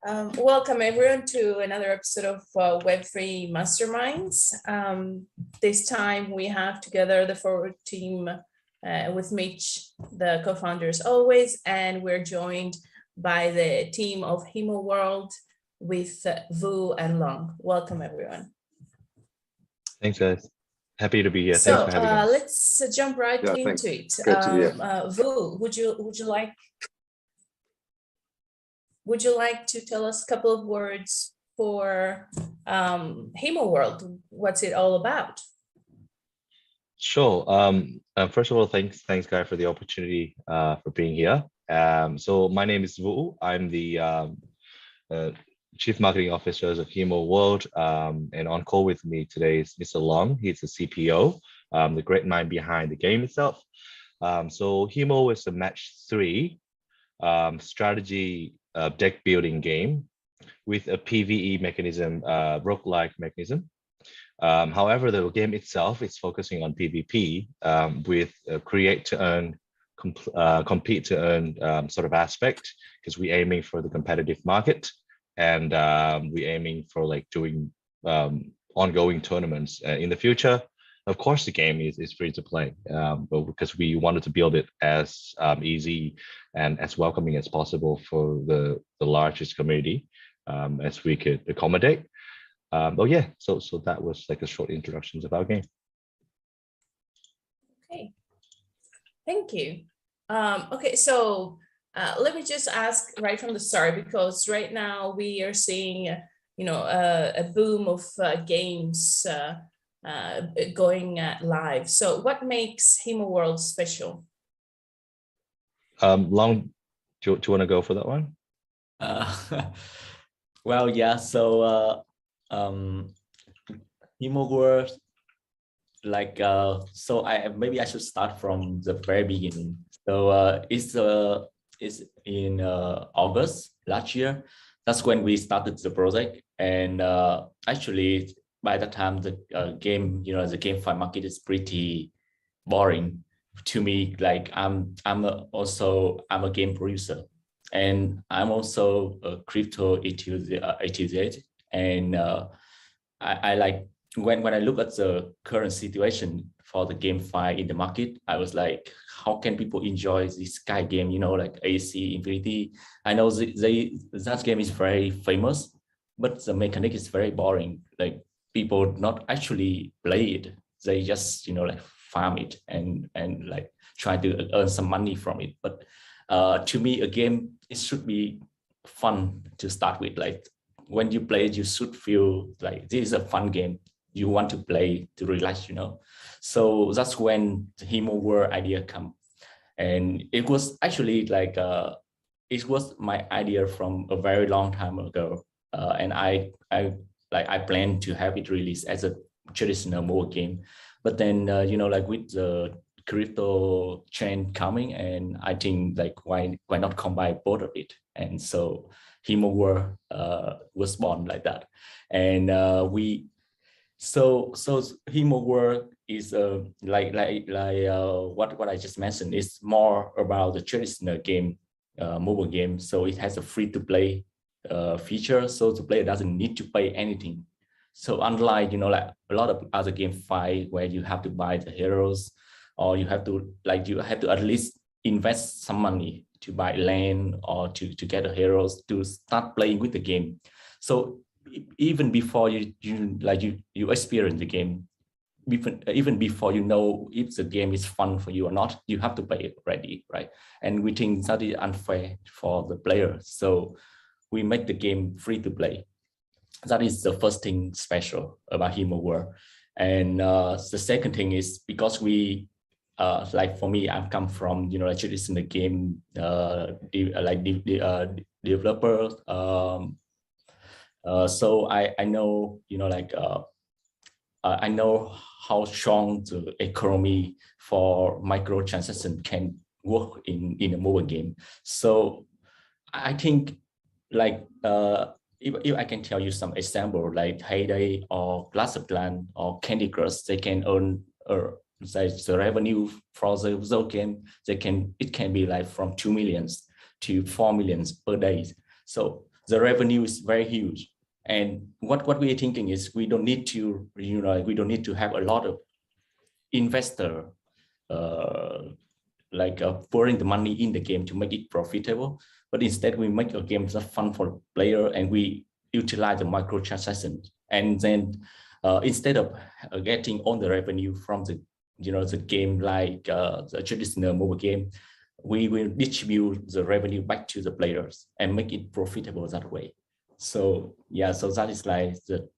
Welcome everyone to another episode of Web3 Masterminds. This time we have together the Forward team with Mitch, the co-founder as always, and we're joined by the team of Himo World with Vu and Long. Welcome everyone. Thanks guys. Happy to be here. So thanks for having us. let's jump right into it. Vu, would you like to tell us a couple of words for Himo World? What's it all about? Sure. First of all, thanks guys for the opportunity for being here. So my name is Vu. I'm the Chief Marketing Officer of Himo World, and on call with me today is Mr. Long. He's the CPO, the great mind behind the game itself. So Himo is a match 3 strategy deck building game with a PvE mechanism, roguelike mechanism. However, the game itself is focusing on PvP with create to earn, compete to earn sort of aspect, because we're aiming for the competitive market, and we're aiming for like doing ongoing tournaments in the future. Of course, the game is free to play, but because we wanted to build it as easy and as welcoming as possible for the largest community as we could accommodate. Oh yeah, so that was like a short introduction of our game. Okay, thank you. Okay, so let me just ask right from the start, because right now we are seeing, a boom of games going live. So what makes Himo World special? Long, do you want to go for that one? Well, yeah. So Himo World, like so maybe I should start from the very beginning. So it's in August last year. That's when we started the project, and actually by the time the game, the GameFi market is pretty boring to me. Like I'm a game producer, and I'm also a crypto enthusiast, and I like when I look at the current situation for the GameFi in the market, I was like, how can people enjoy this Sky game? Like AC Infinity. I know that game is very famous, but the mechanic is very boring. Like people not actually play it; they just like farm it and like try to earn some money from it. But to me, a game, it should be fun to start with. Like when you play it, you should feel like this is a fun game. You want to play to relax, So that's when the Himo World idea come, and it was actually like it was my idea from a very long time ago, and I planned to have it released as a traditional mobile game, but then like with the crypto chain coming, and I think like why not combine both of it, and so Himo World was born like that, and So Himo World is like what I just mentioned. It's more about the traditional game, mobile game. So it has a free-to-play feature, so the player doesn't need to pay anything. So unlike like a lot of other GameFi where you have to buy the heroes, or you have to at least invest some money to buy land or to get the heroes to start playing with the game. So even before you experience the game, even before you know if the game is fun for you or not, you have to play it already, right? And we think that is unfair for the player, so we make the game free to play. That is the first thing special about Himo World. And the second thing is because we like for me, I've come from traditional game developer. So I know, I know how strong the economy for microtransaction can work in a mobile game. So I think like if I can tell you some example, like Heyday or Clash of Clans or Candy Crush, they can earn the revenue for the game. It can be like from 2 million to 4 million per day. So the revenue is very huge. And what we are thinking is we don't need to, we don't need to have a lot of investor pouring the money in the game to make it profitable, but instead we make a game that's fun for the player, and we utilize the microtransactions. And then instead of getting all the revenue from the the game like the traditional mobile game, we will distribute the revenue back to the players and make it profitable that way. So yeah, so that is like the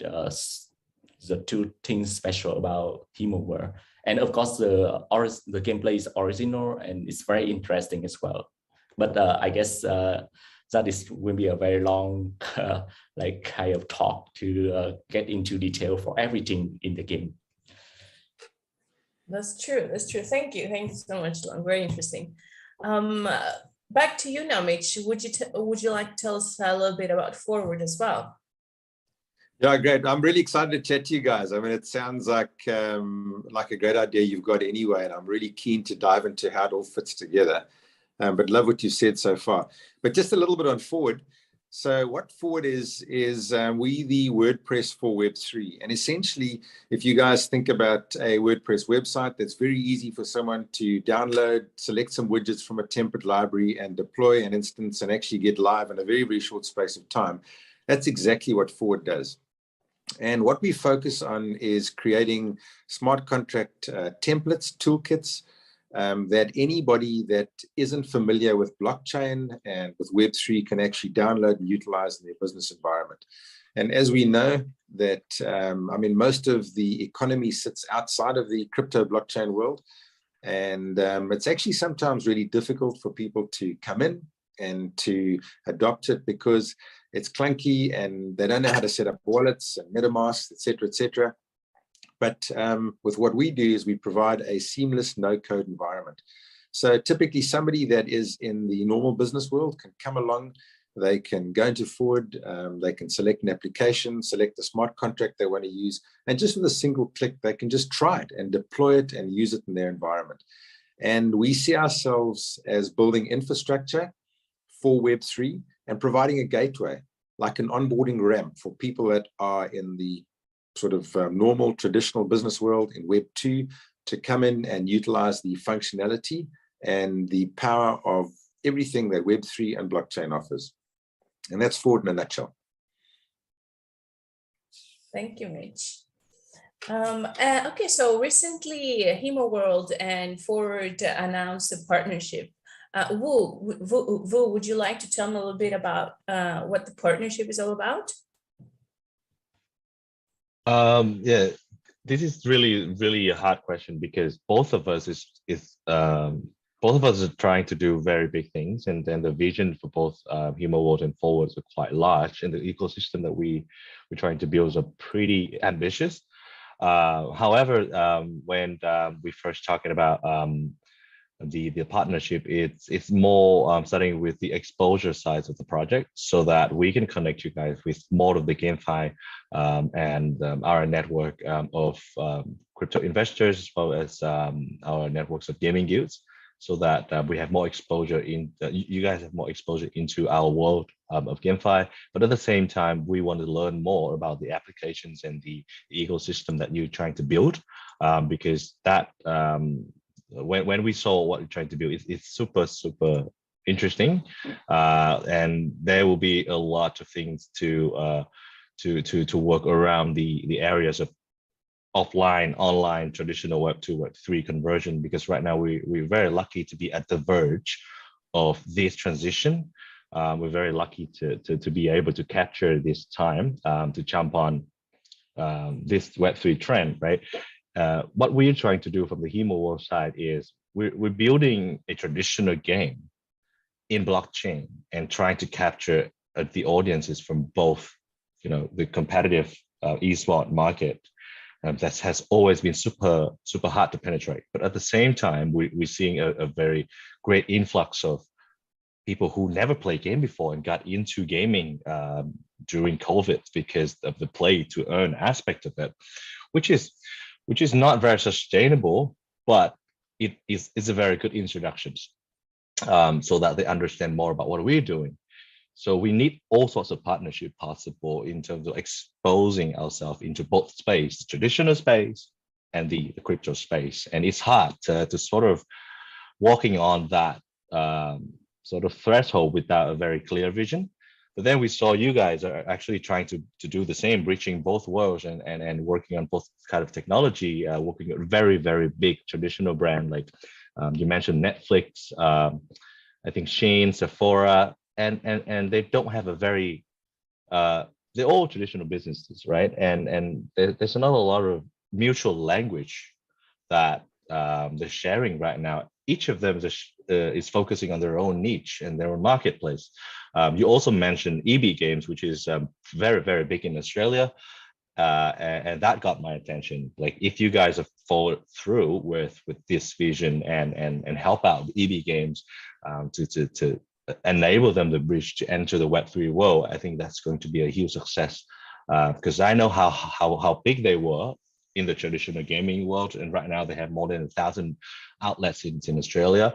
two things special about Himo World. And of course, the gameplay is original and it's very interesting as well. But I guess that will be a very long kind of talk to get into detail for everything in the game. That's true. That's true. Thank you. Thank you so much, Tuan. Very interesting. Back to you now, Mitch. Would you like to tell us a little bit about Forward as well? Yeah, great. I'm really excited to chat to you guys. I mean, it sounds like a great idea you've got anyway, and I'm really keen to dive into how it all fits together. But love what you said so far. But just a little bit on Forward. So what Forward is we the WordPress for Web3. And essentially, if you guys think about a WordPress website, that's very easy for someone to download, select some widgets from a template library and deploy an instance and actually get live in a very, very short space of time. That's exactly what Forward does. And what we focus on is creating smart contract templates, toolkits, that anybody that isn't familiar with blockchain and with Web3 can actually download and utilize in their business environment. And as we know that, most of the economy sits outside of the crypto blockchain world. And it's actually sometimes really difficult for people to come in and to adopt it because it's clunky and they don't know how to set up wallets and MetaMask, et cetera, et cetera. But with what we do is we provide a seamless no-code environment. So typically somebody that is in the normal business world can come along, they can go into Forward, they can select an application, select the smart contract they want to use, and just with a single click, they can just try it and deploy it and use it in their environment. And we see ourselves as building infrastructure for Web3 and providing a gateway, like an onboarding ramp for people that are in the sort of normal traditional business world in Web 2 to come in and utilize the functionality and the power of everything that Web 3 and blockchain offers. And that's Forward in a nutshell. Thank you, Mitch. Okay, so recently Himo World and Forward announced a partnership. Vu, would you like to tell me a little bit about what the partnership is all about? Yeah, this is really a hard question because both of us are trying to do very big things, and then the vision for both Himo World and Forward are quite large, and the ecosystem that we're trying to build are pretty ambitious. However, when we first talking about the partnership, it's more starting with the exposure sides of the project so that we can connect you guys with more of the GameFi and our network of crypto investors, as well as our networks of gaming guilds, so that we have more exposure you guys have more exposure into our world of GameFi. But at the same time, we want to learn more about the applications and the ecosystem that you're trying to build, because that when we saw what you're trying to build, it's super interesting, and there will be a lot of things to work around the areas of offline, online, traditional Web 2, Web 3 conversion, because right now we're very lucky to be at the verge of this transition. We're very lucky to be able to capture this time to jump on this Web 3 trend, right? What we're trying to do from the Himo World side is we're building a traditional game in blockchain and trying to capture the audiences from both, the competitive esport market that has always been super hard to penetrate. But at the same time, we're seeing a very great influx of people who never played game before and got into gaming during COVID because of the play to earn aspect of it, which is not very sustainable, but it's a very good introduction, so that they understand more about what we're doing. So we need all sorts of partnership possible in terms of exposing ourselves into both space, traditional space and the crypto space. And it's hard to sort of walking on that sort of threshold without a very clear vision. But then we saw you guys are actually trying to do the same, reaching both worlds and working on both kind of technology, working with very, very big traditional brand like you mentioned Netflix, I think Shein, Sephora, and they don't have a very they're all traditional businesses, right? And there's not a lot of mutual language that they're sharing right now. Each of them is focusing on their own niche and their own marketplace. You also mentioned EB Games, which is very, very big in Australia. And that got my attention. Like if you guys have followed through with this vision and help out EB Games to enable them to bridge to enter the Web3 world, I think that's going to be a huge success. Because I know how big they were in the traditional gaming world, and right now they have more than 1,000 outlets in Australia.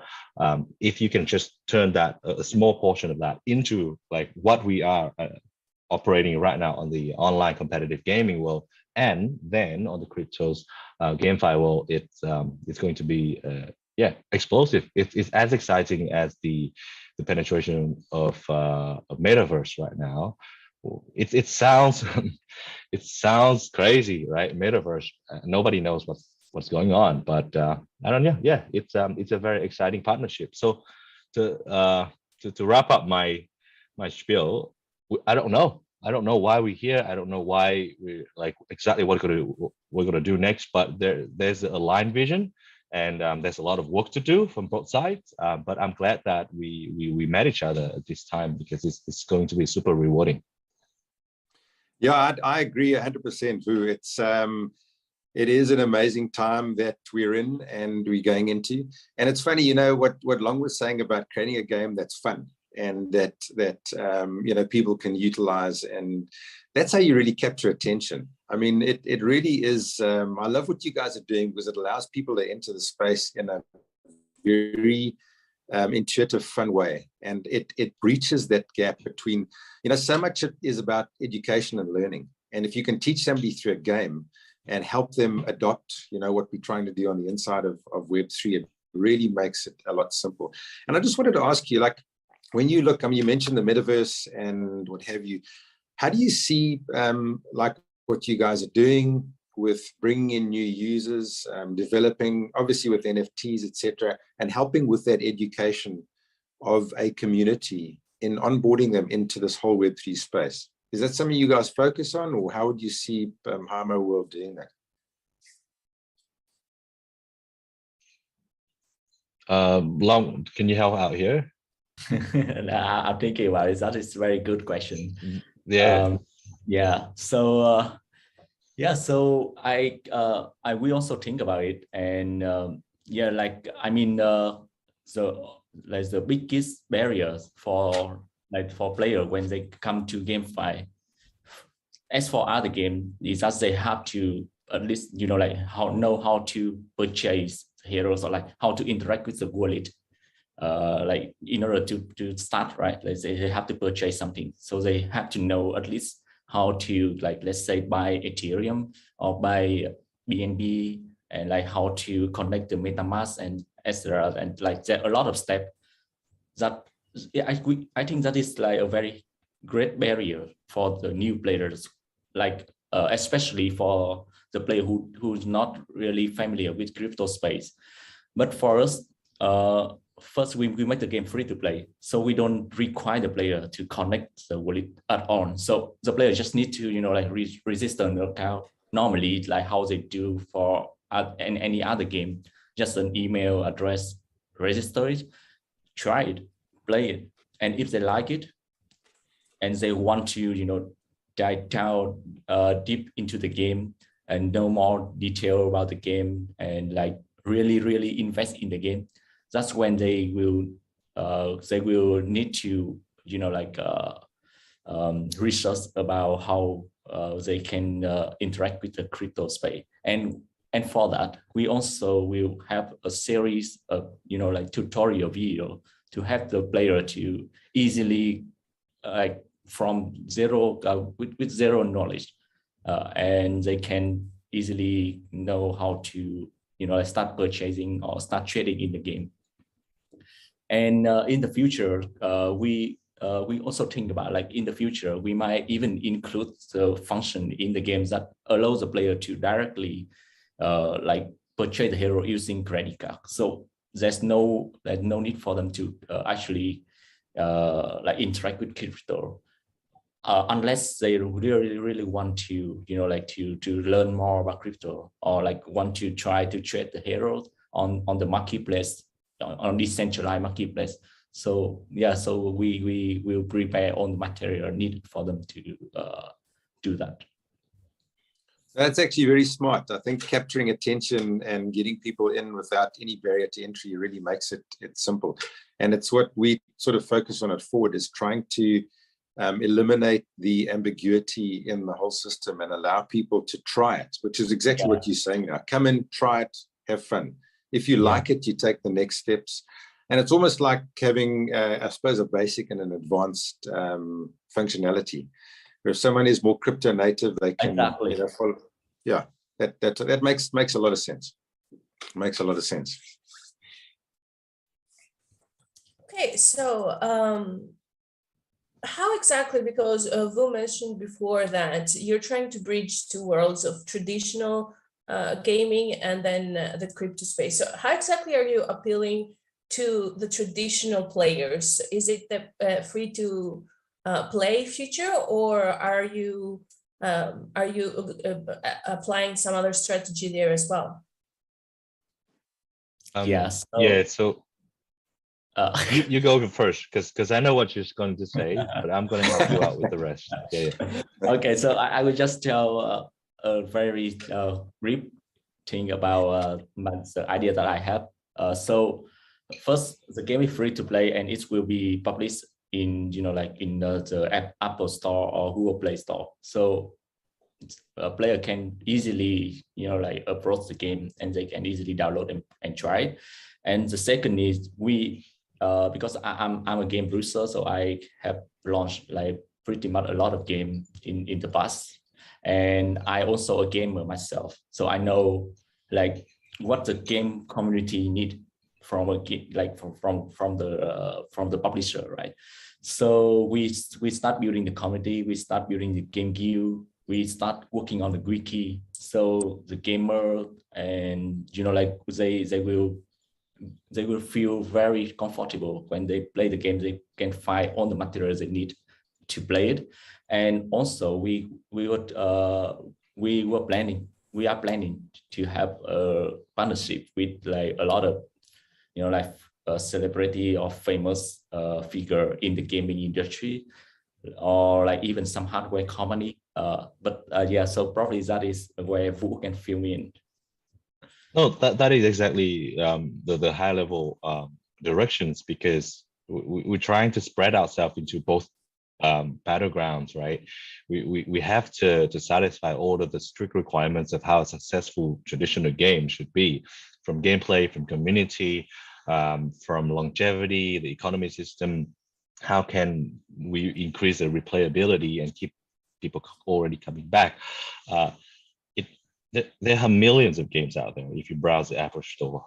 If you can just turn that a small portion of that into like what we are operating right now on the online competitive gaming world, and then on the cryptos GameFi world, it's going to be explosive. It's as exciting as the penetration of metaverse right now. It sounds it sounds crazy, right? Metaverse, nobody knows what's going on, but I don't know. Yeah, it's a very exciting partnership. So to wrap up my spiel, I don't know why we're here. I don't know why we like exactly what we're gonna do next, but there's a aligned vision, and there's a lot of work to do from both sides. But I'm glad that we met each other at this time, because it's going to be super rewarding. Yeah, I agree 100%, Vu. It is an amazing time that we're in and we're going into. And it's funny, you know, what Long was saying about creating a game that's fun and that you know, people can utilize, and that's how you really capture attention. I mean, it really is. I love what you guys are doing, because it allows people to enter the space in a very intuitive, fun way, and it breaches that gap between, you know, so much is about education and learning, and if you can teach somebody through a game and help them adopt, you know, what we're trying to do on the inside of Web3, it really makes it a lot simple. And I just wanted to ask you, like, when you look, I mean, you mentioned the metaverse and what have you, how do you see like what you guys are doing with bringing in new users, developing obviously with NFTs, etc., and helping with that education of a community in onboarding them into this whole Web3 space? Is that something you guys focus on, or how would you see Himo World doing that? Long, can you help out here? I'm thinking about it. That is a very good question. Yeah. So so I will also think about it, and like, I mean, so like the biggest barriers for player when they come to GameFi, as for other game, is that they have to at least, you know, like know how to purchase heroes, or like how to interact with the wallet, like in order to start, right? Like they have to purchase something, so they have to know at least how to, like, let's say, buy Ethereum or buy BNB, and like how to connect the MetaMask and etc. And like there are a lot of steps that I think that is like a very great barrier for the new players, like especially for the player who's not really familiar with crypto space. But for us, first we make the game free to play, so we don't require the player to connect the wallet at all. So the player just need to, you know, like register an account normally, like how they do for any other game. Just an email address, register it, try it, play it, and if they like it and they want to, you know, dive down deep into the game and know more detail about the game, and like really invest in the game, that's when they will need to, you know, like research about how they can interact with the crypto space. And for that, we also will have a series of, you know, like tutorial video to help the player to easily like from zero with zero knowledge, and they can easily know how to start purchasing or start trading in the game. And in the future, we also think about, like, in the future we might even include the function in the games that allows the player to directly like purchase the hero using credit card. So there's no need for them to actually like interact with crypto, unless they really want to to learn more about crypto, or like want to try to trade the heroes on the marketplace, on decentralized marketplace. So yeah, so we will prepare all the material needed for them to do that. That's actually very smart. I think capturing attention and getting people in without any barrier to entry really makes it simple. And it's what we sort of focus on at Forward, is trying to eliminate the ambiguity in the whole system and allow people to try it, which is exactly what you're saying now. Come in, try it, have fun. If you like it, you take the next steps. And it's almost like having, I suppose, a basic and an advanced functionality. If someone is more crypto native, they can follow. Yeah, that makes a lot of sense. Makes a lot of sense. Okay, so how exactly, because Vu mentioned before that you're trying to bridge two worlds of traditional gaming and then the crypto space. So how exactly are you appealing to the traditional players? Is it the free to play feature, or are you applying some other strategy there as well? Yes. So you go first, because I know what you're going to say, but I'm going to help you out with the rest. Okay, so I will just tell a very brief thing about the idea that I have. So first, the game is free to play, and it will be published in the Apple Store or Google Play Store. So a player can easily approach the game, and they can easily download and try it. And the second is because I'm a game producer, so I have launched like pretty much a lot of games in the past, and I also a gamer myself, so I know like what the game community need from a game, like from the publisher, right? So we start building the community, we start building the game guild, we start working on the wiki, so the gamer and they will feel very comfortable when they play the game. They can find all the materials they need to play it. And also we are planning to have a partnership with like a lot of like a celebrity or famous figure in the gaming industry, or like even some hardware company. So probably that is where Vu can fill me in. No, that is exactly the high level directions, because we're trying to spread ourselves into both battlegrounds, right? We have to satisfy all of the strict requirements of how a successful traditional game should be, from gameplay, from community, from longevity, the economy system. How can we increase the replayability and keep people already coming back? There are millions of games out there. If you browse the Apple Store,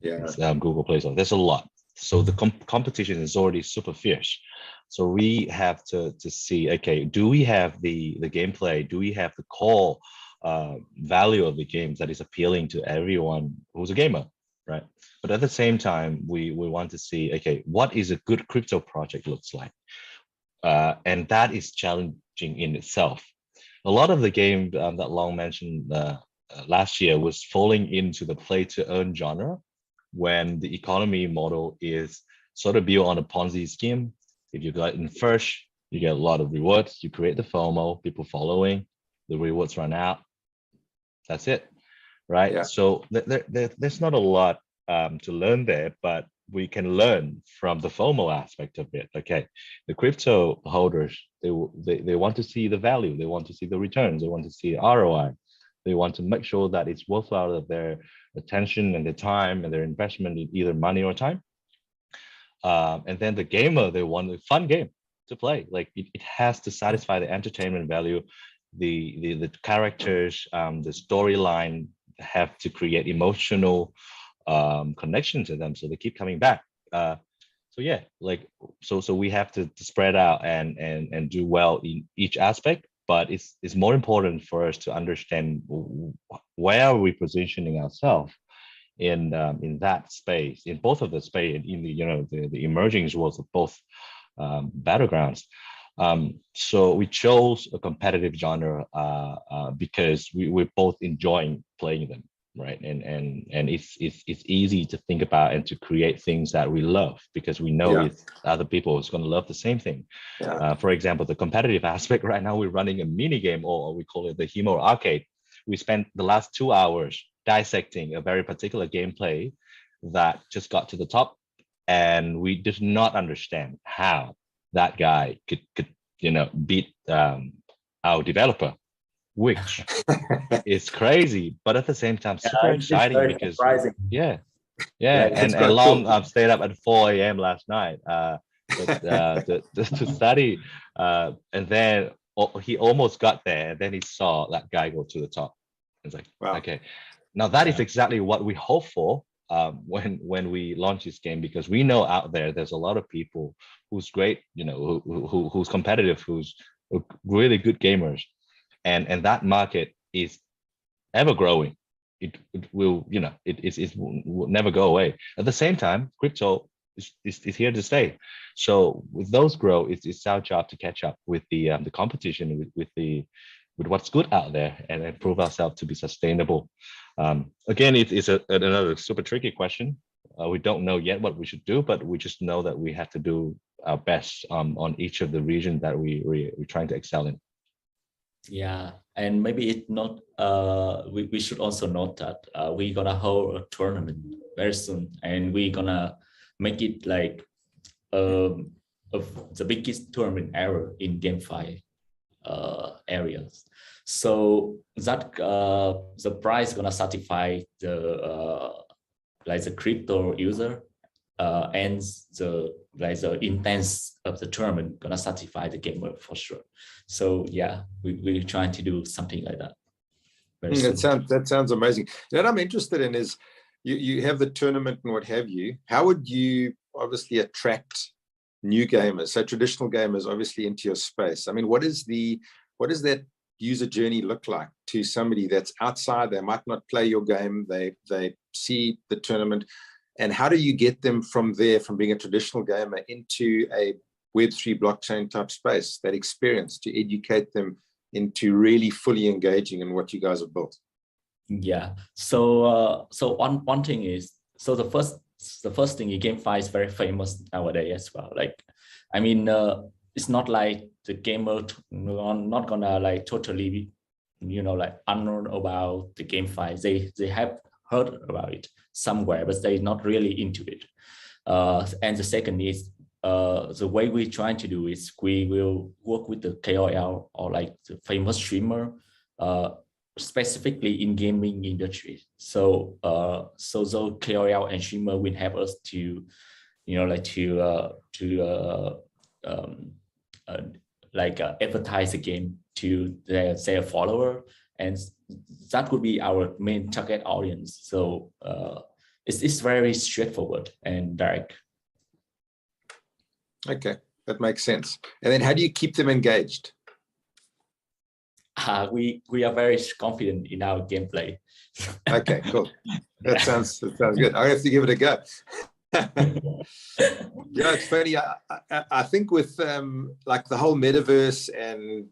Google Play Store, there's a lot. So the competition is already super fierce. So we have to see, okay, do we have the gameplay? Do we have the core value of the game that is appealing to everyone who's a gamer, right? But at the same time, we want to see, okay, what is a good crypto project looks like? And that is challenging in itself. A lot of the game that Long mentioned last year was falling into the play to earn genre, when the economy model is sort of built on a Ponzi scheme. If you got in first, you get a lot of rewards, you create the FOMO, people following, the rewards run out. That's it, right? Yeah. So there's not a lot to learn there, but we can learn from the FOMO aspect of it. Okay, the crypto holders, they want to see the value, they want to see the returns, they want to see ROI, they want to make sure that it's worthwhile of their attention and their time and their investment in either money or time. And then the gamer, they want a fun game to play. Like it has to satisfy the entertainment value, the characters, the storyline have to create emotional connection to them, so they keep coming back. So yeah, like so we have to spread out and do well in each aspect, but it's more important for us to understand where are we positioning ourselves in that space, in both of the space, in the the emerging worlds of both battlegrounds. So we chose a competitive genre because we're both enjoying playing them, right? And it's easy to think about and to create things that we love because we know if other people is going to love the same thing. For example, the competitive aspect right now, we're running a mini game, or we call it the Himo arcade. We spent the last 2 hours dissecting a very particular gameplay that just got to the top, and we did not understand how that guy could beat our developer, which is crazy, but at the same time super exciting because surprising. And long I've stayed up at 4 a.m. last night to study, and then he almost got there, and then he saw that guy go to the top. It's like, wow. Okay, now that is exactly what we hope for when we launch this game, because we know out there's a lot of people who's great, who's competitive, who's really good gamers, and that market is ever growing. It will, it will never go away. At the same time, crypto is here to stay. So with those grow, it's our job to catch up with the competition, with what's good out there, and prove ourselves to be sustainable. Again, it's another super tricky question. We don't know yet what we should do, but we just know that we have to do our best on each of the regions that we're trying to excel in. Yeah, and maybe it's not. We should also note that we're gonna hold a tournament very soon, and we're gonna make it like of the biggest tournament ever in GameFi areas. So that the prize gonna certify the the crypto user, and the intents of the tournament gonna certify the gamer for sure. So yeah, we're trying to do something like that. That sounds amazing. What I'm interested in is you have the tournament and what have you. How would you obviously attract new gamers, so traditional gamers, obviously into your space? I mean, what does that user journey look like to somebody that's outside? They might not play your game. They see the tournament, and how do you get them from there, from being a traditional gamer into a Web3 blockchain type space, that experience, to educate them into really fully engaging in what you guys have built? Yeah. So one thing is, so the first thing in GameFi is very famous nowadays as well. Like, I mean, it's not like the gamer not gonna like totally, unknown about the GameFi. They have heard about it somewhere, but they're not really into it. And the second is, the way we're trying to do is we will work with the KOL or like the famous streamer, specifically in gaming industry. So those KOL and streamer will help us to, advertise the game to their follower, and that would be our main target audience. So it's very straightforward and direct. Okay, that makes sense. And then how do you keep them engaged? We are very confident in our gameplay. Okay, cool. That sounds good. I have to give it a go. It's funny. I think with like the whole metaverse and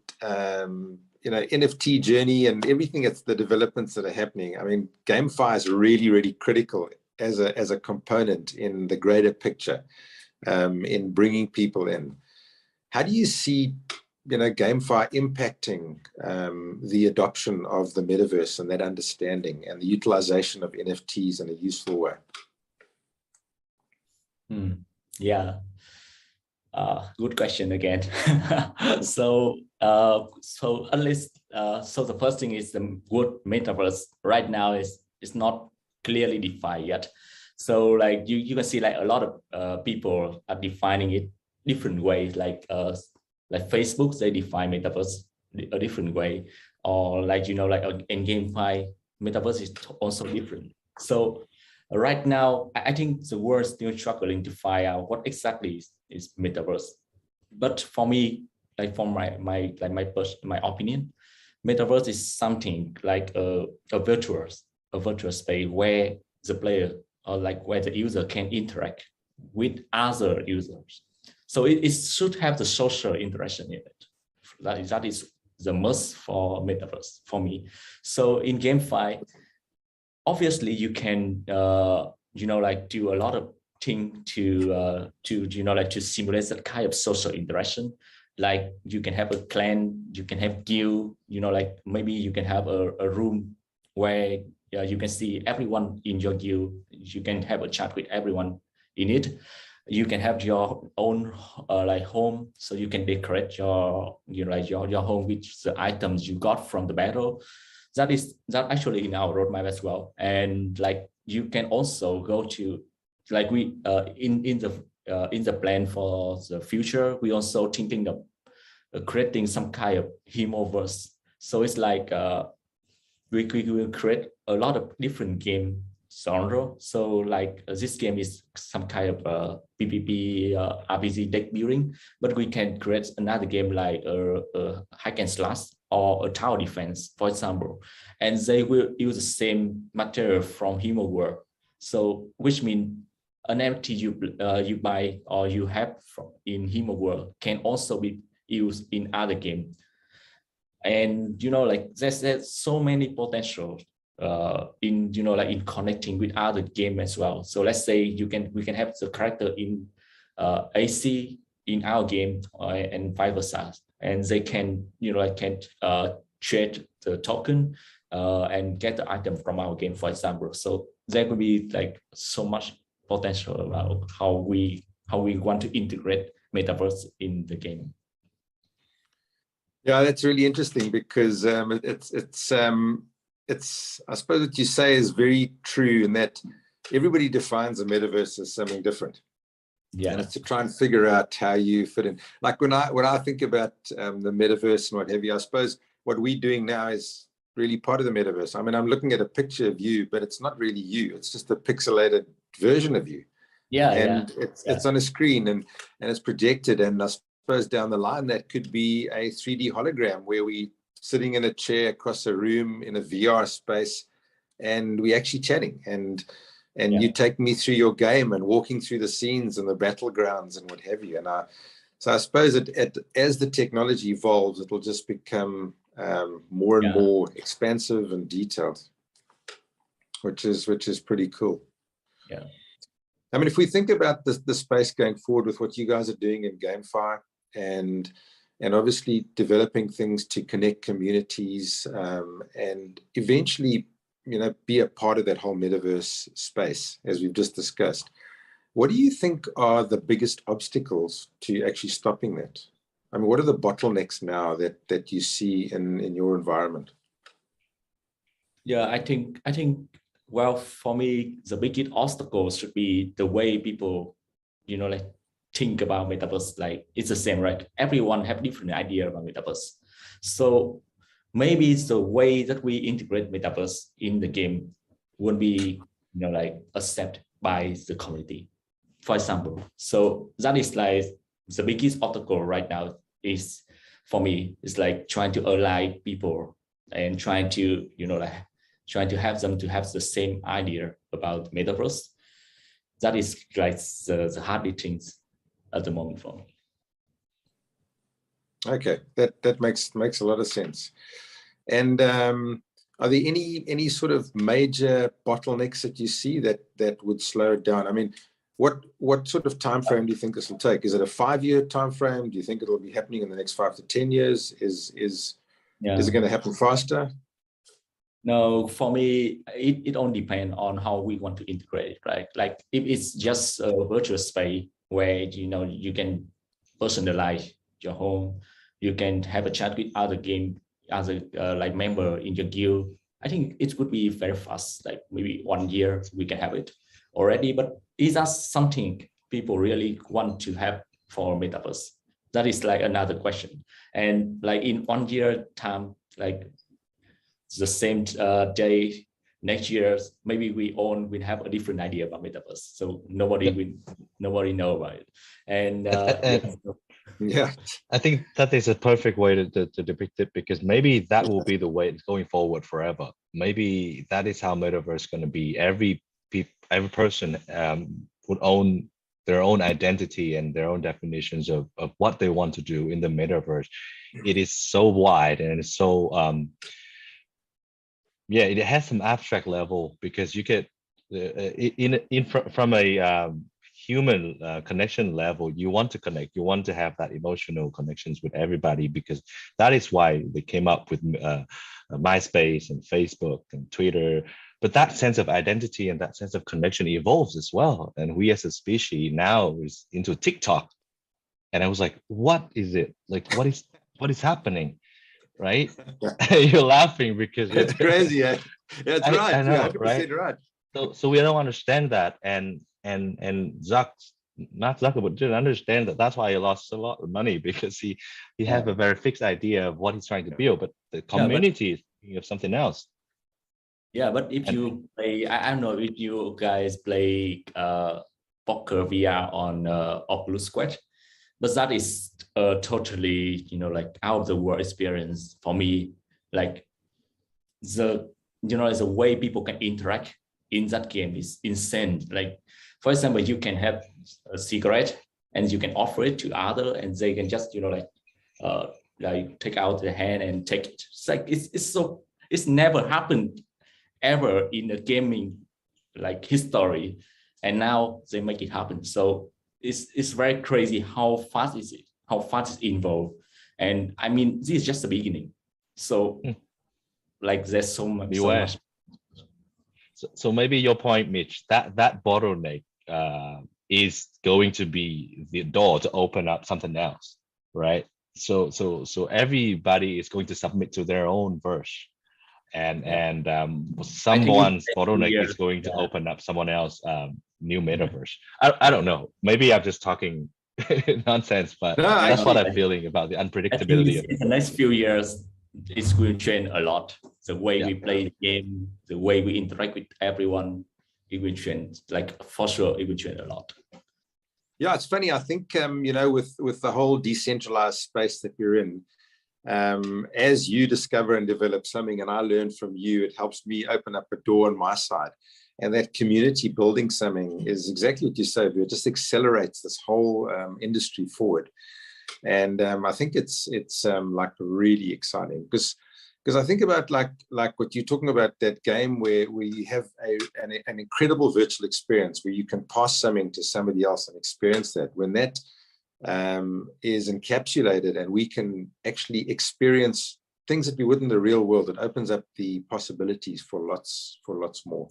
NFT journey and everything, it's the developments that are happening. I mean, GameFi is really, really critical as a component in the greater picture, in bringing people in. How do you see GameFi impacting the adoption of the metaverse and that understanding and the utilization of NFTs in a useful way? Yeah, good question again. So at least the first thing is the word metaverse right now is not clearly defined yet. So like you can see like a lot of people are defining it different ways, like Facebook, they define metaverse a different way, or like like in GameFi, metaverse is also different. So right now, I think the world is still struggling to find out what exactly is metaverse. But for me, like from my opinion, metaverse is something like a virtual space where the player or like where the user can interact with other users. So it should have the social interaction in it. That is the must for metaverse for me. So in GameFi, obviously you can like do a lot of things to to simulate that kind of social interaction. Like you can have a clan, you can have guild, like maybe you can have a room where you can see everyone in your guild. You can have a chat with everyone in it. You can have your own like home, so you can decorate your your home with the items you got from the battle. That actually in our roadmap as well. And like you can also go to like we in the plan for the future, we also thinking of creating some kind of Himoverse. So it's like we will create a lot of different game genre. So like this game is some kind of PvP RPG deck building, but we can create another game like a hack and slash or a tower defense, for example, and they will use the same material from Himo world. So which means an NFT you buy or you have from in Himo world can also be used in other game. And like there's so many potential in like in connecting with other game as well. So let's say we can have the character in AC in our game and vice versa, and they can trade the token and get the item from our game, for example. So there could be like so much potential about how we want to integrate metaverse in the game. Yeah, that's really interesting because it's I suppose what you say is very true in that everybody defines a metaverse as something different. Yeah, and it's to try and figure out how you fit in. Like when I think about the metaverse and what have you, I suppose what we're doing now is really part of the metaverse. I mean, I'm looking at a picture of you, but it's not really you. It's just a pixelated version of you. Yeah, and yeah. it's on a screen and it's projected. And I suppose down the line that could be a 3D hologram where we sitting in a chair across a room in a VR space, and we actually chatting and you take me through your game and walking through the scenes and the battlegrounds and what have you. And so I suppose as the technology evolves, it will just become more and more expansive and detailed, which is pretty cool. Yeah. I mean, if we think about the space going forward with what you guys are doing in GameFi and obviously developing things to connect communities and eventually, be a part of that whole metaverse space, as we've just discussed. What do you think are the biggest obstacles to actually stopping that? I mean, what are the bottlenecks now that you see in your environment? Yeah, I think, well, for me, the biggest obstacle should be the way people, like think about metaverse. Like it's the same, right? Everyone have different idea about metaverse. So maybe it's the way that we integrate metaverse in the game won't be, like accepted by the community, for example. So that is like the biggest obstacle right now is for me, is like trying to align people and trying to, trying to have them to have the same idea about metaverse. That is like the hardest things at the moment for me. Okay, that makes a lot of sense. And are there any sort of major bottlenecks that you see that would slow it down? I mean, what sort of time frame do you think this will take? Is it a 5-year time frame? Do you think it'll be happening in the next 5 to 10 years? Is it going to happen faster? No, for me, it all depends on how we want to integrate it, right? Like if it's just a virtual space where you can personalize your home, you can have a chat with other like member in your guild. I think it would be very fast, like maybe 1 year we can have it already. But is that something people really want to have for metaverse? That is like another question. And like in 1 year time, like the same day next year, maybe we will have a different idea about metaverse. So nobody know about it. And Yeah, I think that is a perfect way to depict it, because maybe that will be the way it's going forward forever. Maybe that is how metaverse is going to be. Every person would own their own identity and their own definitions of what they want to do in the metaverse. It is so wide and it's so yeah, it has some abstract level, because you get from a human connection level, you want to connect, you want to have that emotional connections with everybody, because that is why they came up with MySpace and Facebook and Twitter. But that sense of identity and that sense of connection evolves as well. And we as a species now is into TikTok. And I was like, what is it? Like, what is happening? Right? You're laughing because it's crazy. Eh? That's right. I know, You're 100% right. So we don't understand that, and Mark Zuckerberg didn't understand that. That's why he lost a lot of money, because he have a very fixed idea of what he's trying to build, but the community is thinking of something else. Yeah, but if you play, I don't know if you guys play poker VR on Oculus Quest, but that is totally, like out of the world experience for me. Like the way people can interact in that game is insane. Like, for example, you can have a cigarette and you can offer it to other, and they can just like take out the hand and take it. It's like it's never happened ever in the gaming like history, and now they make it happen. So it's very crazy how fast it's involved. And I mean, this is just the beginning. So like there's so much. So maybe your point, Mitch, that bottleneck is going to be the door to open up something else, right? So everybody is going to submit to their own verse, and someone's bottleneck is going to open up someone else new metaverse. I don't know. Maybe I'm just talking nonsense, but that's what I'm feeling about the unpredictability. In the next few years, it's going to change a lot. The way we play the game, the way we interact with everyone, it will change. Like for sure, it will change a lot. Yeah, it's funny. I think with the whole decentralized space that we're in, as you discover and develop something, and I learn from you, it helps me open up a door on my side. And that community building something is exactly what you say. It just accelerates this whole industry forward. And I think it's like really exciting, because I think about like what you're talking about, that game where we have an incredible virtual experience where you can pass something to somebody else and experience that. When that is encapsulated and we can actually experience things that we would in the real world, it opens up the possibilities for lots more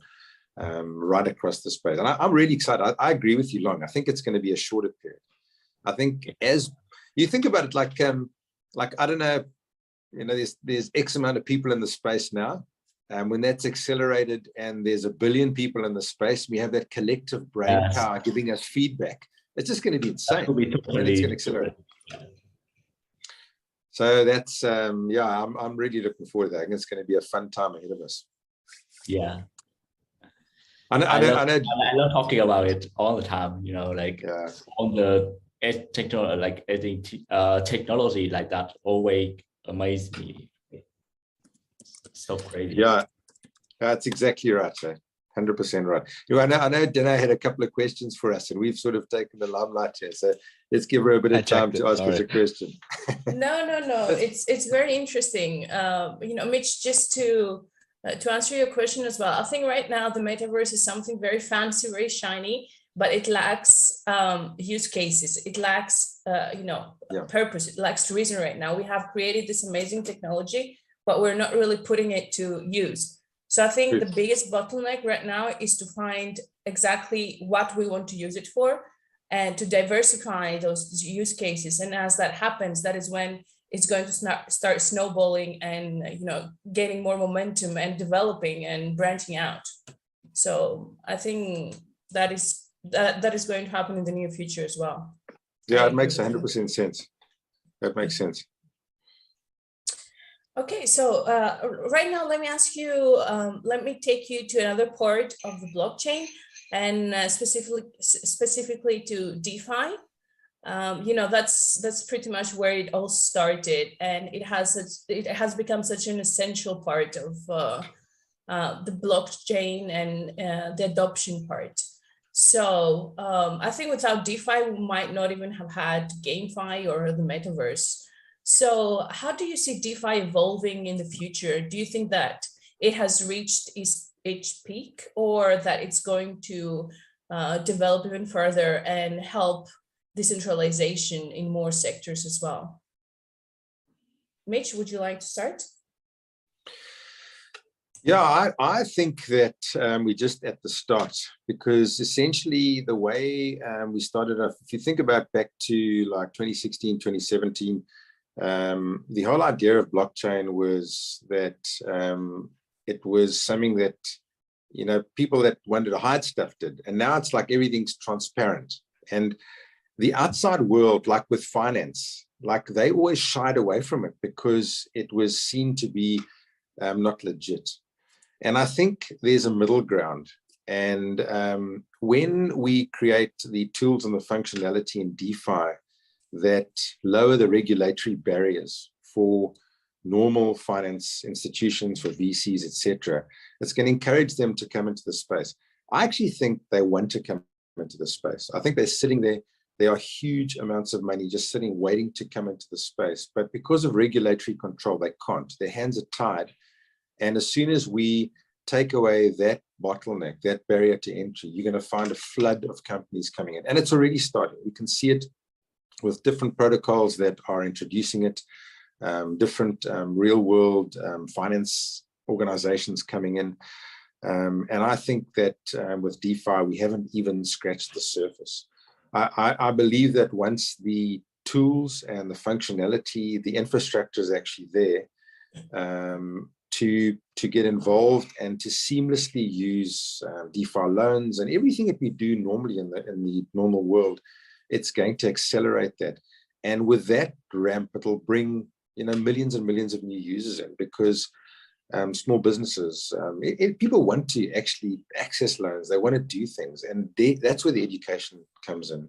right across the space. And I'm really excited. I agree with you, Long. I think it's going to be a shorter period. I think as you think about it, like I don't know, there's X amount of people in the space now. And when that's accelerated and there's 1 billion people in the space, we have that collective brain power giving us feedback. It's just going to be insane. It's going to accelerate. So that's, I'm really looking forward to that. I think it's going to be a fun time ahead of us. Yeah. I love talking about it all the time, on the technology like that always amazes me. It's so crazy. Yeah, that's exactly right, sir. 100% right. I know Danae had a couple of questions for us, and we've sort of taken the limelight here. So let's give her a bit of time to ask us a question. No. It's very interesting. Mitch, just to answer your question as well, I think right now the metaverse is something very fancy, very shiny, but it lacks use cases. It lacks, purpose. It lacks reason right now. We have created this amazing technology, but we're not really putting it to use. So I think the biggest bottleneck right now is to find exactly what we want to use it for and to diversify those use cases. And as that happens, that is when it's going to start snowballing and gaining more momentum and developing and branching out. So I think that is going to happen in the near future as well. Yeah, I it makes agree with you. 100% sense. That makes sense. Okay, so right now, let me ask you, let me take you to another part of the blockchain, and specifically to DeFi. You know, that's pretty much where it all started, and it has become such an essential part of the blockchain and the adoption part. So I think without DeFi, we might not even have had GameFi or the metaverse. So how do you see DeFi evolving in the future? Do you think that it has reached its peak, or that it's going to develop even further and help decentralization in more sectors as well? Mitch, would you like to start? Yeah, I think that we're just at the start, because essentially the way we started off, if you think about back to like 2016, 2017, the whole idea of blockchain was that it was something that, you know, people that wanted to hide stuff did. And now it's like everything's transparent. And the outside world, like with finance, like they always shied away from it because it was seen to be not legit. And I think there's a middle ground. And when we create the tools and the functionality in DeFi that lower the regulatory barriers for normal finance institutions, for VCs, etc., it's going to encourage them to come into the space. I actually think they want to come into the space. I think they're sitting there. There are huge amounts of money just sitting, waiting to come into the space. But because of regulatory control, they can't. Their hands are tied. And as soon as we take away that bottleneck, that barrier to entry, you're going to find a flood of companies coming in. And it's already started. We can see it with different protocols that are introducing it, different real world finance organizations coming in. And I think that with DeFi, we haven't even scratched the surface. I believe that once the tools and the functionality, the infrastructure is actually there, to get involved and to seamlessly use DeFi loans and everything that we do normally in the normal world, it's going to accelerate that. And with that ramp, it'll bring, you know, millions and millions of new users in, because small businesses, people want to actually access loans. They want to do things, and that's where the education comes in.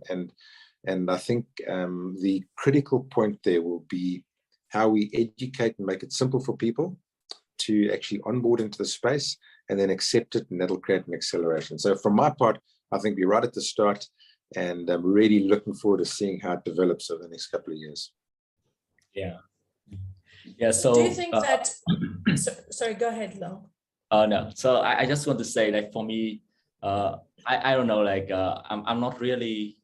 And I think the critical point there will be how we educate and make it simple for people to actually onboard into the space and then accept it, and that'll create an acceleration. So from my part, I think we're right at the start, and I'm really looking forward to seeing how it develops over the next couple of years. Yeah. Yeah. So do you think that, sorry, go ahead, Lo. No. So I just want to say, like, for me, I don't know, like, I'm not really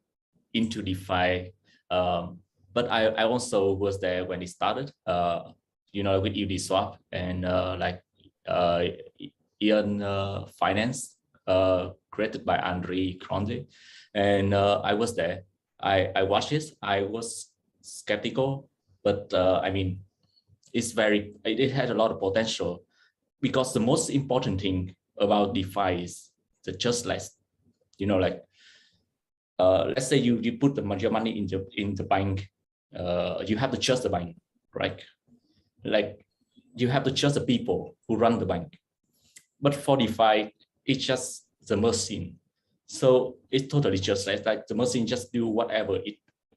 into DeFi, but I also was there when it started, you know, with Uniswap and like Ian Finance, created by Andre Cronje. And I was there. I watched it. I was skeptical, but I mean, it had a lot of potential, because the most important thing about DeFi is the trustless. You know, like, let's say you put your money in the bank, you have to trust the bank, right? Like, you have to trust the people who run the bank. But for DeFi, it's just the machine. So it's totally just like the machine just do whatever it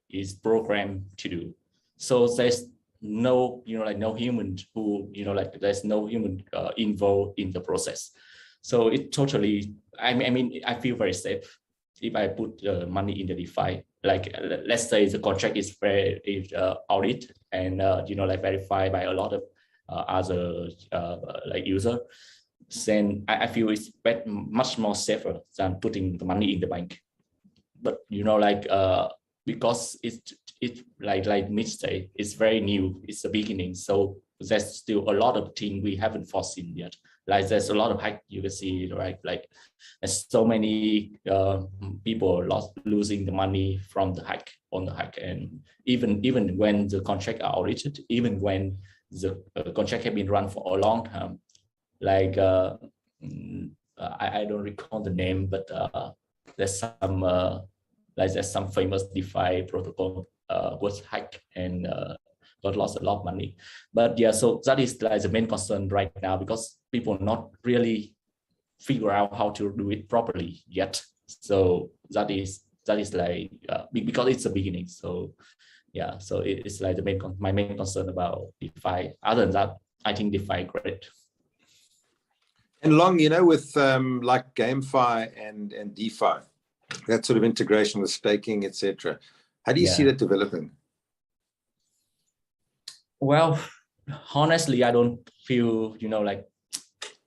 is programmed to do. So there's no, you know, like no human who, you know, like there's no human involved in the process. So it totally, I mean, I feel very safe if I put money in the DeFi. Like, let's say the contract is audit and, you know, like verified by a lot of other like user, then I feel it's much more safer than putting the money in the bank. But, you know, like, because it's like Mitch say, it's very new, it's the beginning. So there's still a lot of things we haven't foreseen yet. Like, there's a lot of hack you can see, right? Like, there's so many people losing the money from the hack, on the hack. And even when the contract are audited, even when the contract have been run for a long time, like I don't recall the name, but there's some like there's some famous DeFi protocol was hacked and got lost a lot of money. But yeah, so that is like the main concern right now, because people not really figure out how to do it properly yet. So that is like because it's a beginning. So yeah, so it's like my main concern about DeFi. Other than that, I think DeFi great. And Long, you know, with like GameFi and DeFi, that sort of integration with staking, etc. How do you see that developing? Well, honestly, I don't feel, like,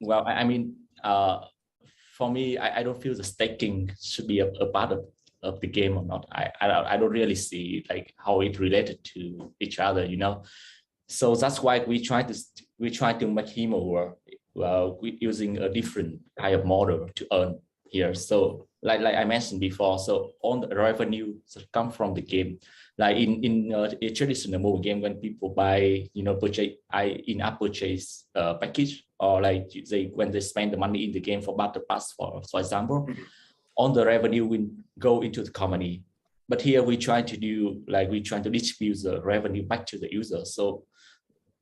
well, I mean, for me, I don't feel the staking should be a part of the game or not. I don't really see like how it related to each other, So that's why we try to make Himo work using a different kind of model to earn here. So like I mentioned before, so all the revenue come from the game. Like in a traditional mobile game, when people buy, purchase in-app purchase package, or like when they spend the money in the game for battle pass, for example, all the revenue will go into the company. But here we try to distribute the revenue back to the user. So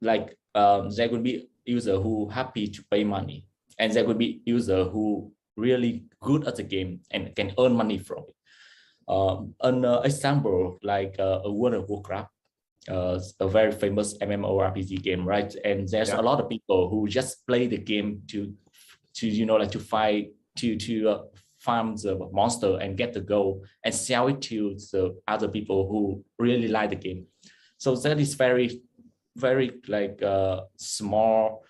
like there will be user who happy to pay money, and there will be user who really good at the game and can earn money from it. An example like a World of Warcraft, a very famous MMORPG game, right? And there's a lot of people who just play the game to fight, to farm the monster and get the gold and sell it to the other people who really like the game. So that is very, very like small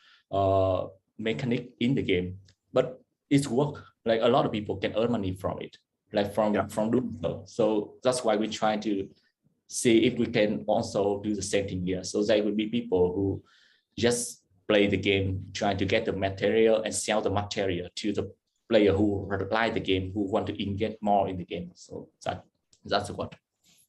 mechanic in the game, but it's work. Like a lot of people can earn money from it, like from doing so. So that's why we try to see if we can also do the same thing here. So there will be people who just play the game, trying to get the material and sell the material to the player who like the game, who want to engage more in the game. So that's what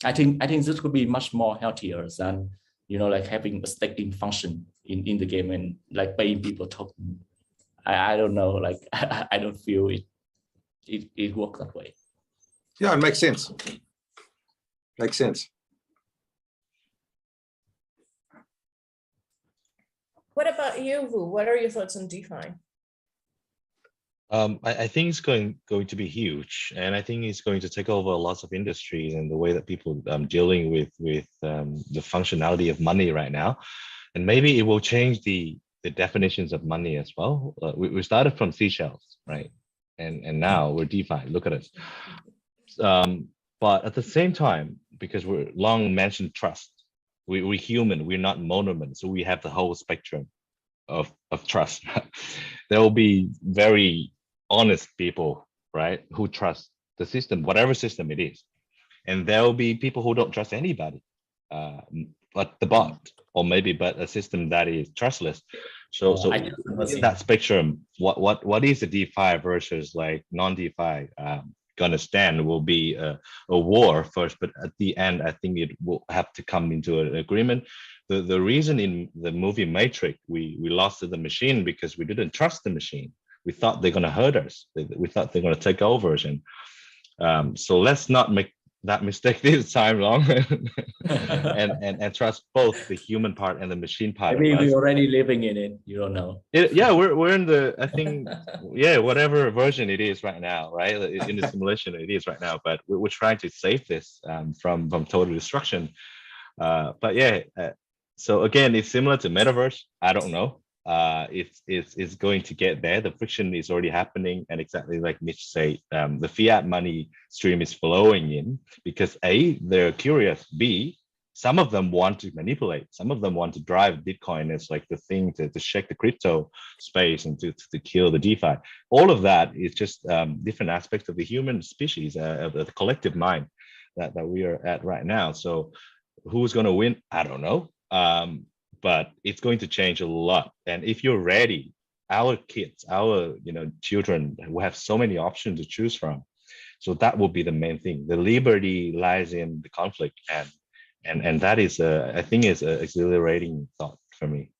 I think this could be much more healthier than like having a staking function in the game and like paying people token. I don't know, like I don't feel it works that way. Yeah, it makes sense. Makes sense. What about you, Vu? What are your thoughts on DeFi? I think it's going to be huge, and I think it's going to take over lots of industries and the way that people dealing with the functionality of money right now, and maybe it will change the definitions of money as well. We started from seashells, right, and now we're DeFi. Look at us. But at the same time, because we're long mentioned trust, we're human. We're not monomen, so we have the whole spectrum of trust. There will be very honest people, right, who trust the system, whatever system it is, and there will be people who don't trust anybody, but the bot, or maybe but a system that is trustless. So in that spectrum, what is the DeFi versus like non-DeFi gonna stand will be a war first, but at the end, I think it will have to come into an agreement. The reason in the movie Matrix we lost to the machine because we didn't trust the machine. We thought they're gonna hurt us. We thought they're gonna take over us, and so let's not make that mistake this time, Long, and trust both the human part and the machine part. Maybe we're already living in it. You don't know. Yeah, we're in the, I think, whatever version it is right now, right? In the simulation it is right now, but we're trying to save this from total destruction. But yeah, so again, it's similar to metaverse. I don't know. It's going to get there. The friction is already happening, and exactly like Mitch said, the fiat money stream is flowing in because A, they're curious. B, some of them want to manipulate. Some of them want to drive Bitcoin as like the thing to shake the crypto space and to kill the DeFi. All of that is just different aspects of the human species, of the collective mind that we are at right now. So who's going to win? I don't know. But it's going to change a lot. And if you're ready, our kids, our children will have so many options to choose from. So that will be the main thing. The liberty lies in the conflict, and that is I think is an exhilarating thought for me.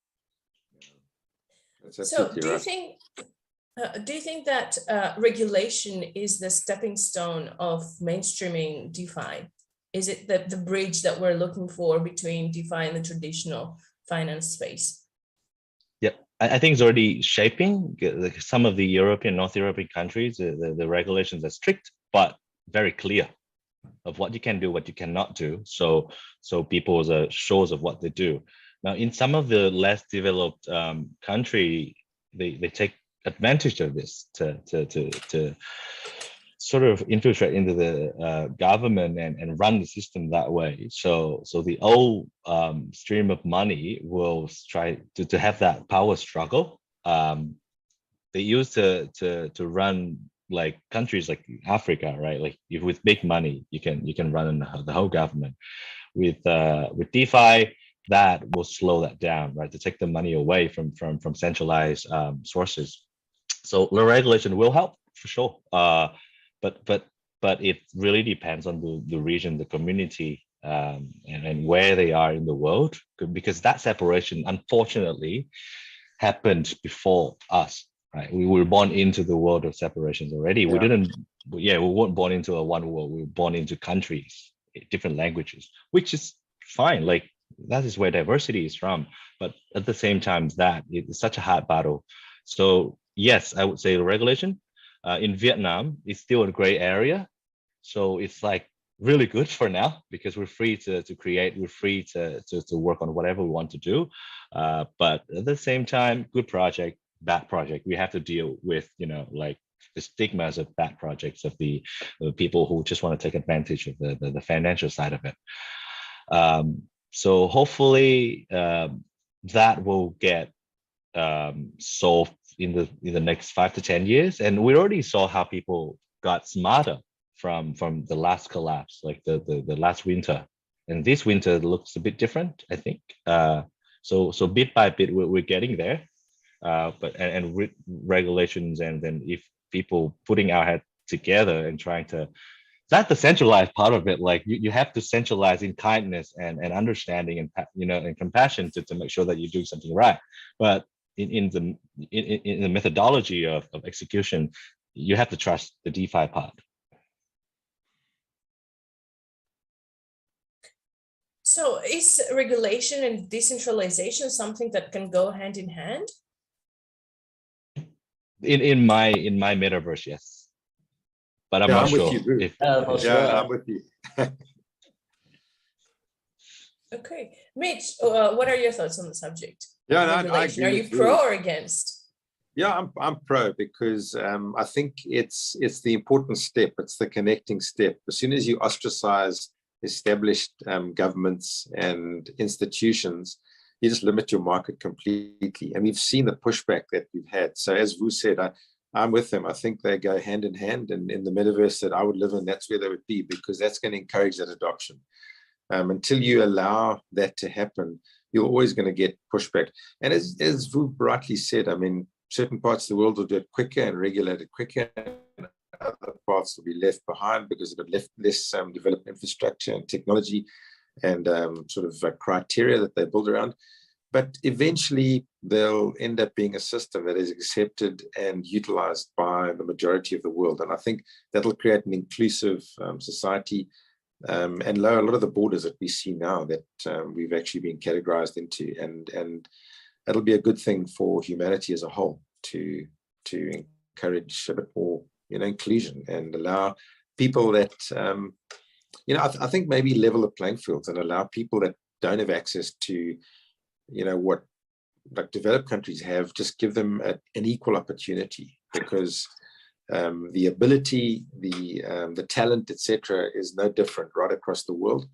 So do you think Do you think that regulation is the stepping stone of mainstreaming DeFi? Is it the bridge that we're looking for between DeFi and the traditional finance space? Yeah, I think it's already shaping. Some of the European, North European countries, the regulations are strict, but very clear of what you can do, what you cannot do. So people are sure of what they do. Now, in some of the less developed country, they take advantage of this to sort of infiltrate into the government and run the system that way. So the old stream of money will try to have that power struggle. They used to run like countries like Africa, right? Like if with big money, you can run the whole government. With DeFi, that will slow that down, right? To take the money away from centralized sources. So the regulation will help for sure. But it really depends on the region, the community, and where they are in the world, because that separation unfortunately happened before us, right? We were born into the world of separations already. Yeah. We weren't born into a one world. We were born into countries, different languages, which is fine. Like that is where diversity is from. But at the same time, that it's such a hard battle. So yes, I would say the regulation in Vietnam is still a gray area. So it's like really good for now because we're free to create, we're free to work on whatever we want to do. But at the same time, good project, bad project, we have to deal with, like the stigmas of bad projects, of the people who just want to take advantage of the financial side of it. So hopefully that will get solved in the next 5 to 10 years. And we already saw how people got smarter from the last collapse, like the last winter. And this winter looks a bit different, I think. So bit by bit, we're getting there. But with regulations, and then if people putting our head together and trying to, that's the centralized part of it. Like you have to centralize in kindness and understanding and and compassion to make sure that you do something right. But in the methodology of execution, you have to trust the DeFi part. So is regulation and decentralization something that can go hand in hand? In my metaverse, yes. But I'm not sure. I'm with you. Okay, Mitch, what are your thoughts on the subject? Yeah, no, I Are agree you with pro or against? Yeah, I'm pro because I think it's the important step. It's the connecting step. As soon as you ostracize established governments and institutions, you just limit your market completely. And we've seen the pushback that we've had. So as Vu said, I'm with them. I think they go hand in hand, and in the metaverse that I would live in, that's where they would be, because that's going to encourage that adoption. Until you allow that to happen, you're always going to get pushback. And as Vu rightly said, I mean, certain parts of the world will do it quicker and regulate it quicker. Other parts will be left behind because they've got less developed infrastructure and technology and sort of criteria that they build around. But eventually, they'll end up being a system that is accepted and utilized by the majority of the world. And I think that'll create an inclusive society and lower a lot of the borders that we see now that we've actually been categorized into. And that'll be a good thing for humanity as a whole to encourage a bit more inclusion and allow people that I think maybe level the playing fields and allow people that don't have access to what like developed countries have, just give them an equal opportunity, because the ability, the talent, etc., is no different right across the world.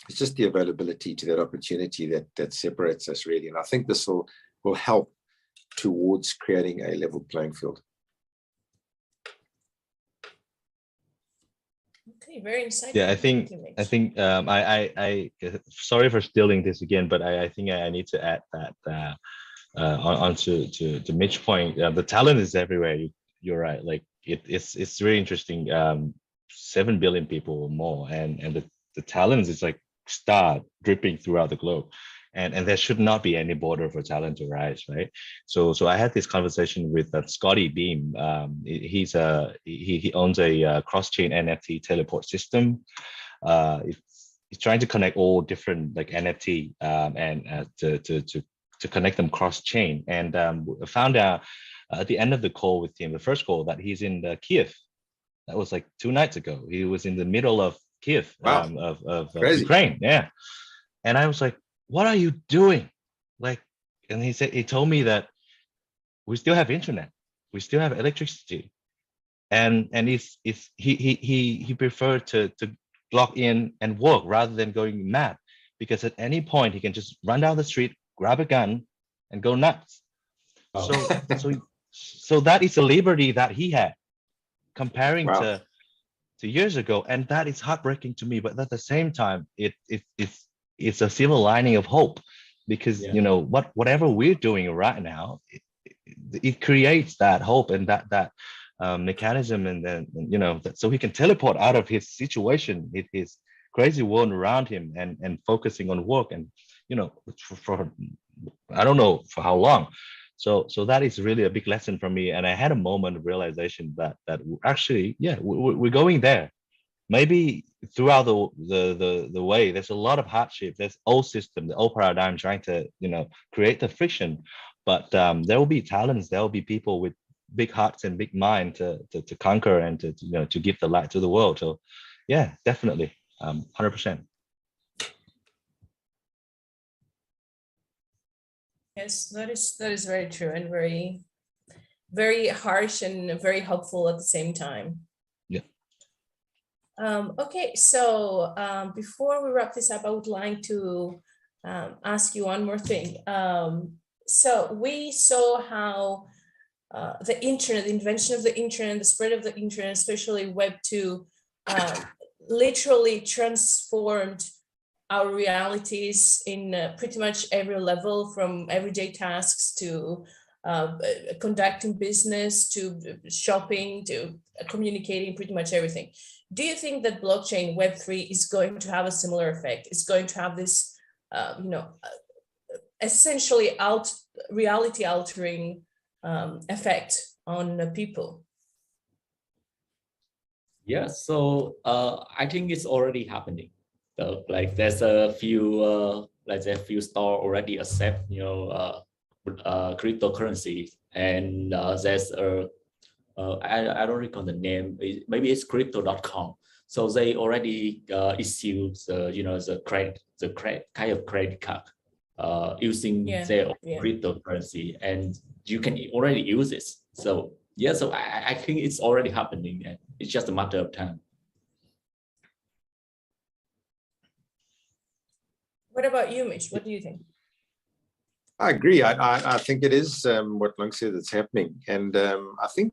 It's just the availability to that opportunity that separates us, really. And I think this will help towards creating a level playing field. Okay, very insightful. Yeah, I think I sorry for stealing this again, but I think I need to add that onto to Mitch's point. The talent is everywhere. You're right. Like it's really interesting. 7 billion people or more, and the talent is like start dripping throughout the globe. and there should not be any border for talent to rise, right? So I had this conversation with Scotty Beam. He owns a cross-chain NFT teleport system. He's trying to connect all different like NFT and to connect them cross-chain. And found out at the end of the call with him, the first call, that he's in Kiev. That was like 2 nights ago. He was in the middle of Kiev, Wow. of Crazy. Ukraine. Yeah. And I was like, what are you doing? Like, and he told me that we still have internet, we still have electricity. And he preferred to log in and work rather than going mad, because at any point he can just run down the street, grab a gun and go nuts. Wow. So that is a liberty that he had, comparing Wow. to years ago. And that is heartbreaking to me, but at the same time, it's a silver lining of hope, because Yeah. you know whatever we're doing right now, it creates that hope and that mechanism, and then so he can teleport out of his situation, his crazy world around him, and focusing on work, and for I don't know for how long. So that is really a big lesson for me, and I had a moment of realization that actually, yeah, we're going there. Maybe throughout the way, there's a lot of hardship. There's old system, the old paradigm trying to create the friction, but there will be talents. There will be people with big hearts and big mind to conquer and to give the light to the world. So yeah, definitely, 100%. Yes, that is very true, and very, very harsh and very helpful at the same time. Yeah. Okay, so before we wrap this up, I would like to ask you one more thing. So we saw how the internet, the invention of the internet, the spread of the internet, especially Web2, literally transformed our realities in pretty much every level, from everyday tasks to conducting business, to shopping, to communicating, pretty much everything. Do you think that blockchain Web3 is going to have a similar effect? It's going to have this, essentially reality altering effect on people? Yeah, so I think it's already happening. So like there's a few store already accept cryptocurrency, and there's I don't recall the name. Maybe it's crypto.com. So they already issued the kind of credit card using their cryptocurrency, and you can already use it. So yeah, so I think it's already happening, and it's just a matter of time. What about you, Mitch? What do you think? I agree. I think it is what Lung said, it's happening. And I think,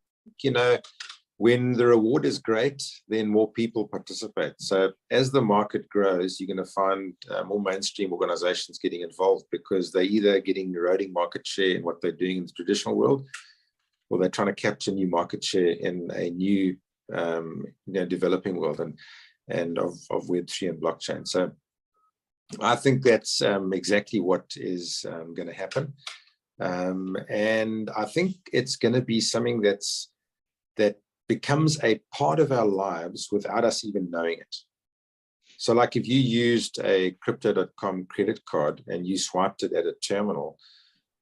when the reward is great, then more people participate. So as the market grows, you're going to find more mainstream organizations getting involved, because they're either eroding market share in what they're doing in the traditional world, or they're trying to capture new market share in a new developing world and of Web3 and blockchain. So I think that's exactly what is going to happen. And I think it's going to be something that becomes a part of our lives without us even knowing it. So like if you used a crypto.com credit card and you swiped it at a terminal,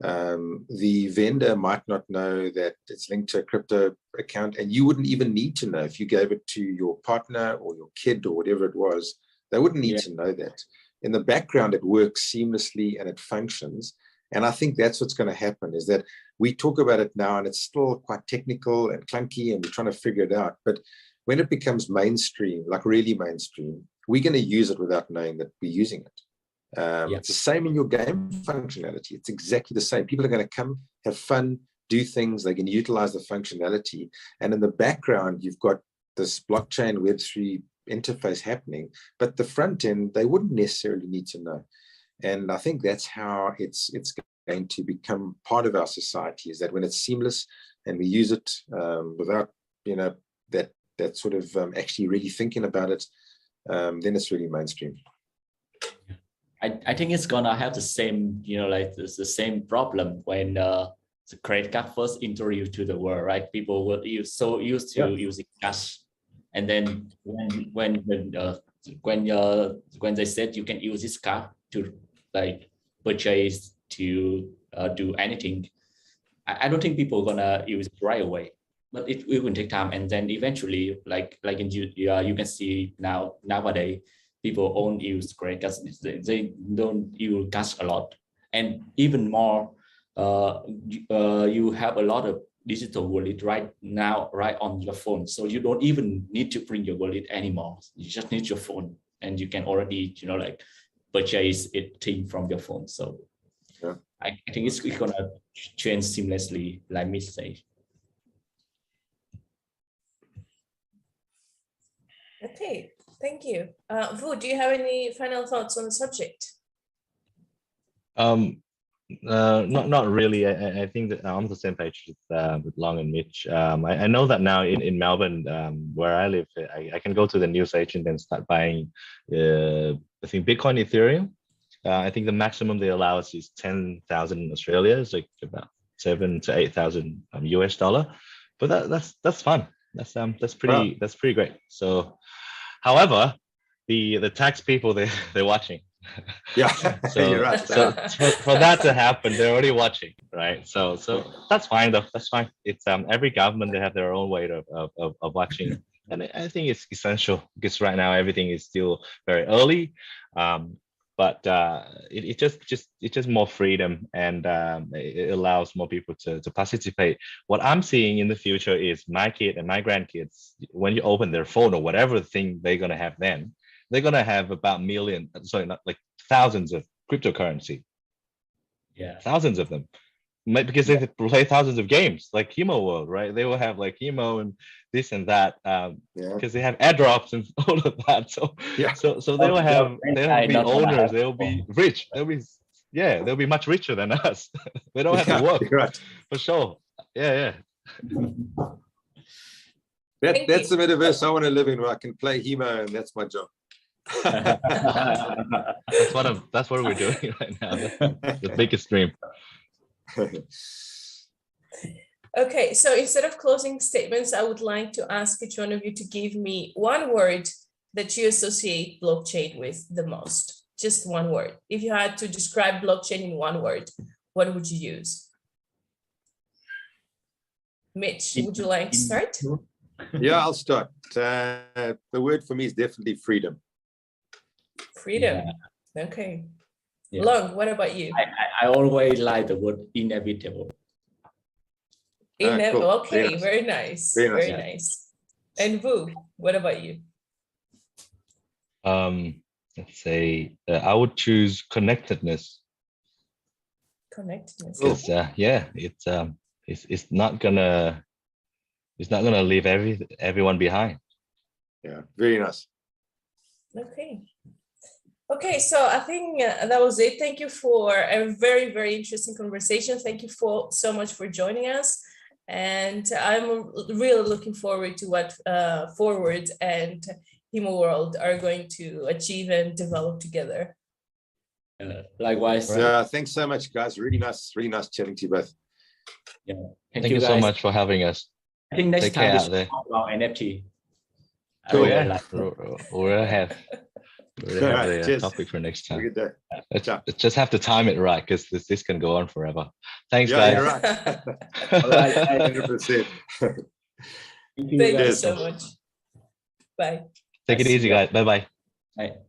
the vendor might not know that it's linked to a crypto account, and you wouldn't even need to know. If you gave it to your partner or your kid or whatever it was, they wouldn't need to know that. In the background, it works seamlessly and it functions. And I think that's what's going to happen, is that we talk about it now and it's still quite technical and clunky and we're trying to figure it out. But when it becomes mainstream, like really mainstream, we're going to use it without knowing that we're using it. It's the same in your game functionality. It's exactly the same. People are going to come, have fun, do things. They can utilize the functionality. And in the background, you've got this blockchain Web3 interface happening, but the front end, they wouldn't necessarily need to know. And I think that's how it's going to become part of our society, is that when it's seamless and we use it without, that sort of actually really thinking about it, then it's really mainstream. I think it's gonna have the same, like the same problem when the credit card first introduced to the world, right? People were so used to using cash, and then when they said you can use this card to like purchase, to do anything, I don't think people are gonna use it right away. But it will take time, and then eventually, like in you can see nowadays, people only use credit cards. They don't use cash a lot, and even more, you have a lot of digital wallet right now, right on your phone. So you don't even need to bring your wallet anymore. You just need your phone, and you can already, like purchase thing from your phone. So yeah. I think it's gonna change seamlessly, like Mitch said. Okay, thank you. Vu, do you have any final thoughts on the subject? Not really. I think that I'm on the same page with Long and Mitch. I know that now in Melbourne, where I live, I can go to the news agent and start buying, I think Bitcoin, Ethereum. I think the maximum they allow us is 10,000 Australia, it's like about 7,000 to 8,000 US dollar. But that's fun. That's pretty great. So, however, the tax people they're watching. Yeah, so, you're right. So for that to happen, they're already watching, right? So that's fine though. That's fine. It's every government, they have their own way of watching, and I think it's essential because right now everything is still very early. But it's just more freedom, and it allows more people to participate. What I'm seeing in the future is my kid and my grandkids, when you open their phone or whatever thing they're gonna have then, they're gonna have about thousands of cryptocurrency. Yeah, thousands of them. Because they play thousands of games like Himo World, right? They will have like Himo and this and that, because they have airdrops and all of that. So so they will be owners. They'll be rich. They'll be much richer than us. They don't have to work. Right. For sure. Yeah. That's the metaverse I want to live in, where I can play Himo, and that's my job. That's what we're doing right now. That's the biggest dream. Okay, so instead of closing statements, I would like to ask each one of you to give me one word that you associate blockchain with the most. Just one word. If you had to describe blockchain in one word, what would you use? Mitch, would you like to start? Yeah, I'll start. The word for me is definitely freedom. Freedom. Yeah. Okay. Yeah. Long, what about you? I always like the word inevitable. Cool. Okay, yes. Very nice. Very nice. And Vu, what about you? Let's say I would choose connectedness. Connectedness. Because it's not gonna leave everyone behind. Yeah, very nice. Okay, so I think that was it. Thank you for a very, very interesting conversation. Thank you so much for joining us. And I'm really looking forward to what Forward and Himo World are going to achieve and develop together. Likewise. Yeah, thanks so much, guys. Really nice chatting to you both. Yeah. Thank you so much for having us. I think next time we should talk about NFT. Cool. We'll have the topic for next time. Let's just have to time it right, because this can go on forever. Thanks, guys. You're right. All right, 100%. Thank you so much. Bye. Take it easy, guys. Bye-bye. Bye.